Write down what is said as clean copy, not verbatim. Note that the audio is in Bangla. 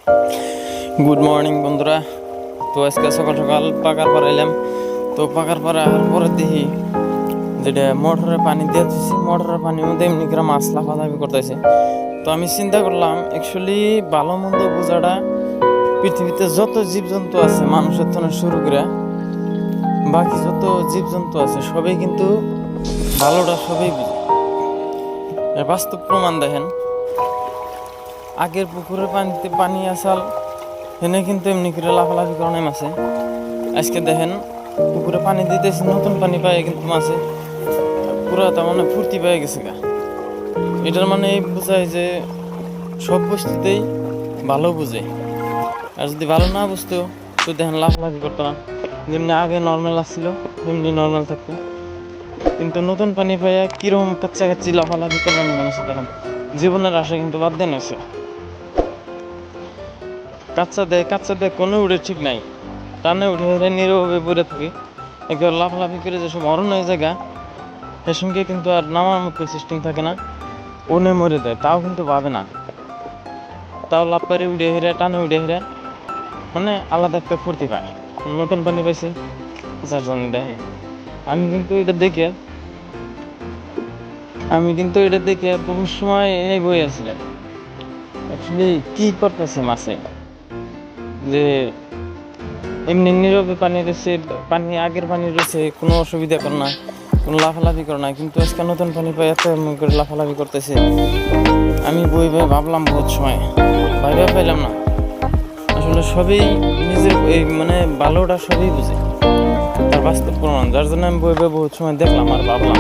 গুড মর্নিং বন্ধুরা। তো আজকে সকাল সকাল পাকার পর এলাম। তো পাকার পর আসার পরে দেখি যেটা মোটরের পানি দিয়ে দিচ্ছি, মোটরের পানির মধ্যে এমনি করে মাছ লাফালাফি করতেছে। তো আমি চিন্তা করলাম অ্যাকচুয়ালি ভালো মন্দ বোঝাটা পৃথিবীতে যত জীবজন্তু আছে মানুষের থেকে শুরু করে বাকি যত জীবজন্তু আছে সবাই কিন্তু ভালোটা সবাই বুঝে। এর বাস্তব প্রমাণ দেখেন, আগের পুকুরের পানিতে পানি আসাল এনে কিন্তু এমনি করে লাফালাফি করে মাছে। আজকে দেখেন পুকুরে পানি দিতেছে, নতুন পানি পায় কিন্তু মাছে পুরা তার মানে ফুর্তি পেয়ে গেছে গা। এটার মানে এই বোঝায় যে সব বস্তুতেই ভালো বুঝে, আর যদি ভালো না বুঝতো তো দেখেন লাফালাফি করতো না, যেমনি আগে নর্মাল আসছিল তেমনি নর্মাল থাকতো। কিন্তু নতুন পানি পাইয়া কিরকম কাচ্চি লাফালাফি করবেন মানুষ, দেখেন জীবনের আশা কিন্তু বাদ দেন হয়েছে। কাচ্চা দেয় কোনো উড়ে ঠিক নাই, টানে উঠে নীরবে পড়ে থাকে, একবার লাফালাফি করে যেসব মরণ হয়ে জায়গা এর সঙ্গে কিন্তু আর নামার মতো সিস্টেম থাকে না, ওনে মরে দেয় তাও কিন্তু ভাবে না, তাও লাভ পারে উড়ে হেরে টানে উড়ে হেরে মানে আলাদা একটা ফুর্তি পায়। নতুন পানি পাইছে যার জন্য দেয়। আমি কিন্তু এটা দেখে বহু সময় এই বই আসছিলাম অ্যাকচুয়ালি কি করতেছে মাছে, যে এমনি নীরবে পানি রয়েছে, পানি আগের পানি রয়েছে, কোনো অসুবিধা করে না, কোনো লাফালাফি করে না, কিন্তু আজকে নতুন পানি পাই এত এমন করে লাফালাফি করতেছে। আমি বই ভাবলাম বহুত সময়, ভাইবা পাইলাম না। আসলে সবই নিজের এই মানে ভালোটা সবই বুঝে, তার বাস্তব প্রমাণ, যার জন্য আমি বই বহুত সময় দেখলাম আর ভাবলাম।